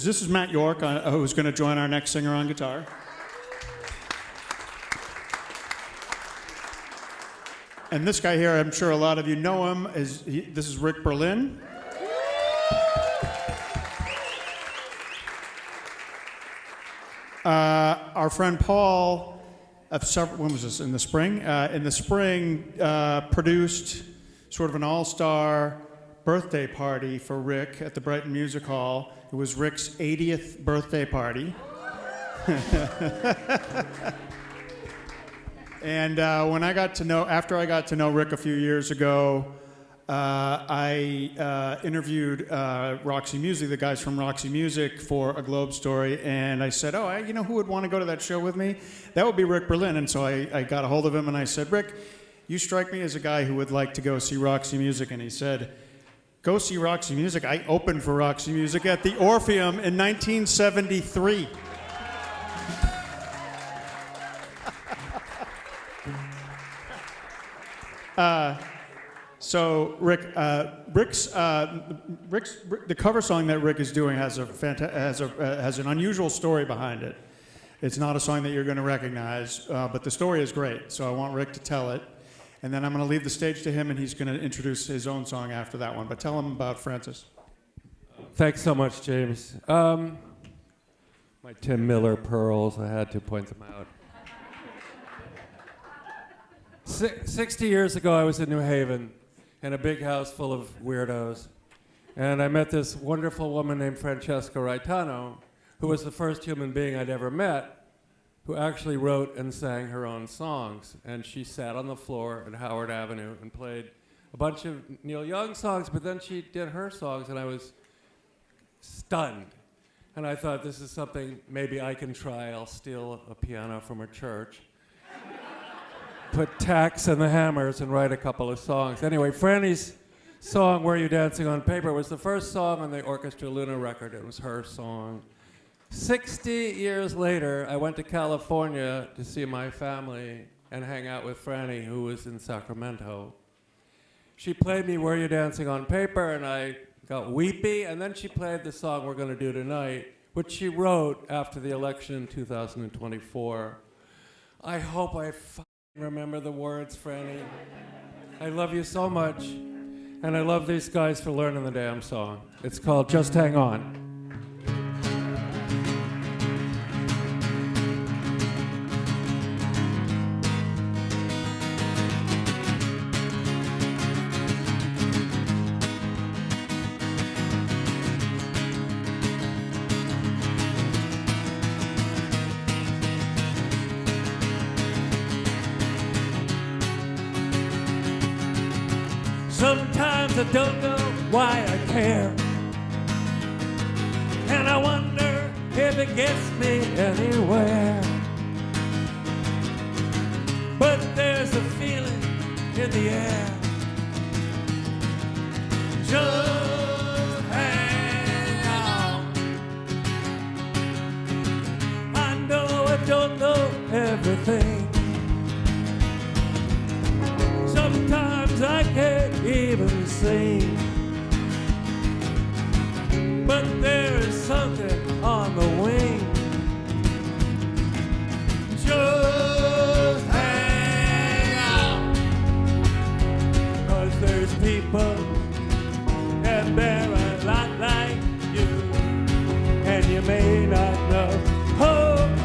This is Matt York, who's going to join our next singer on guitar. And this guy here, I'm sure a lot of you know him. This is Rick Berlin. Our friend Paul, when was this? In the spring? Produced sort of an all-star birthday party for Rick at the Brighton Music Hall. It was Rick's 80th birthday party. And after I got to know Rick a few years ago, I interviewed Roxy Music, the guys from Roxy Music, for a Globe story, and I said, who would want to go to that show with me? That would be Rick Berlin. And so I got a hold of him and I said, Rick, you strike me as a guy who would like to go see Roxy Music. And he said, go see Roxy Music? I opened for Roxy Music at the Orpheum in 1973. So Rick, the cover song that Rick is doing has an unusual story behind it. It's not a song that you're going to recognize, but the story is great. So I want Rick to tell it, and then I'm going to leave the stage to him, and he's going to introduce his own song after that one. But tell him about Francis. Thanks so much, James. My Tim Miller pearls, I had to point them out. 60 years ago, I was in New Haven in a big house full of weirdos. And I met this wonderful woman named Francesca Reitano, who was the first human being I'd ever met who actually wrote and sang her own songs. And she sat on the floor at Howard Avenue and played a bunch of Neil Young songs, but then she did her songs, and I was stunned. And I thought, this is something maybe I can try. I'll steal a piano from a church, put tacks and the hammers, and write a couple of songs. Anyway, Franny's song, Were You Dancing on Paper, was the first song on the Orchestra Luna record. It was her song. 60 years later, I went to California to see my family and hang out with Franny, who was in Sacramento. She played me Were You Dancing on Paper, and I got weepy, and then she played the song we're going to do tonight, which she wrote after the election in 2024. I hope I remember the words, Franny. I love you so much, and I love these guys for learning the damn song. It's called Just Hang On. Sometimes I don't know why I care, and I wonder if it gets me anywhere. But there's a feeling in the air. Just hang on. I know I don't know everything. Sometimes I can't even sing, but there is something on the wing. Just hang out, 'cause there's people, and they're a lot like you, and you may not know who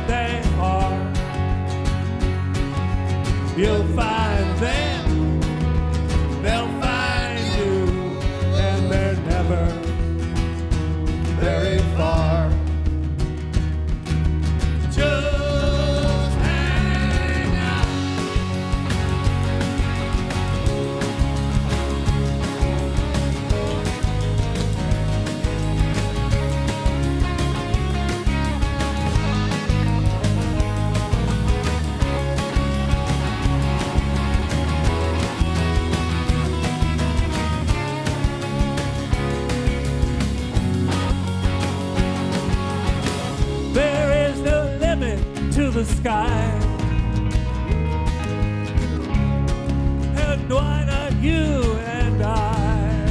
they are. You'll find them. They'll find you, and they're never very far. Just hang out. To the sky, and why not you and I?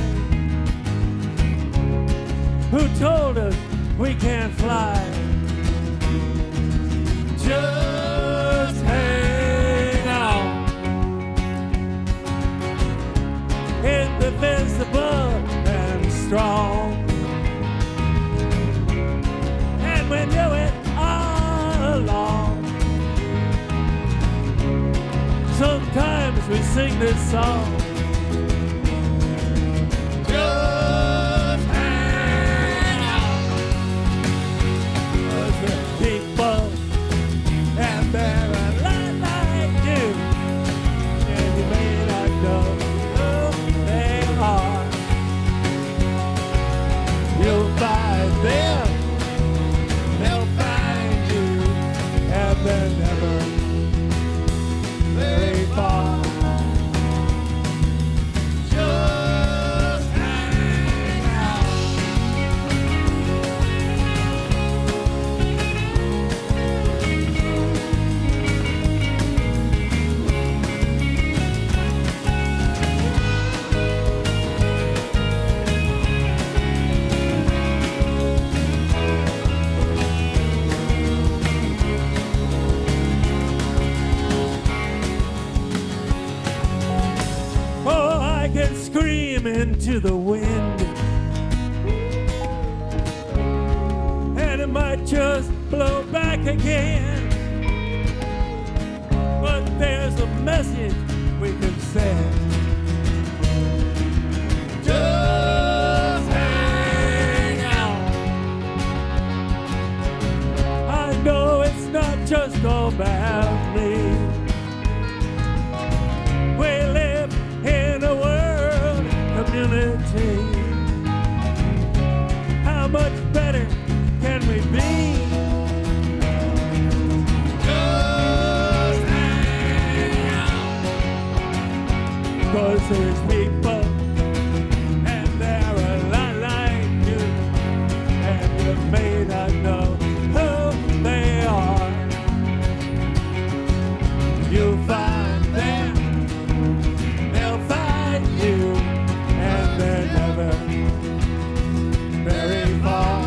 Who told us we can't fly. Just hang on. Indivisible and strong. And we knew it all along. Sometimes we sing this song. Just hang on. 'Cause we're people, and they're a lot like you. And you may not know who they are. You'll find them, they'll find you, and they're never very far. Just hang out. Oh, I can scream into the wind, and it might just blow back again. But there's a message we can send. Just hang out. I know it's not just about me. We live in a world community. How much better can we be? Just hang out. 'Cause there's people, and they're a lot like you, and you may not know who they are. You'll find them, they'll find you, and they're never very far.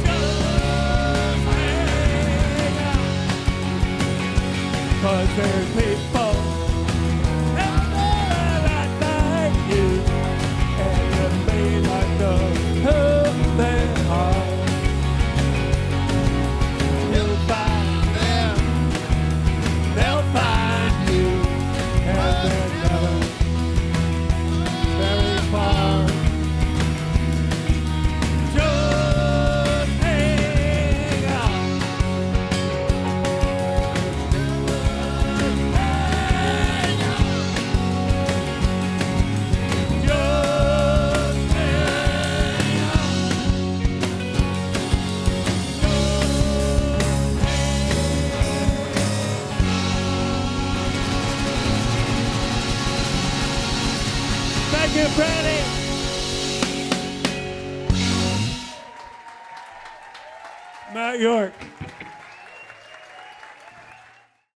Just hang out. 'Cause there's people, and they're a lot like you, and you may not know who they are. You'll find them, they'll find you, and they're never very far. Just hang out. Just hang out. Just hang out. Thank you, Freddie. Matt York.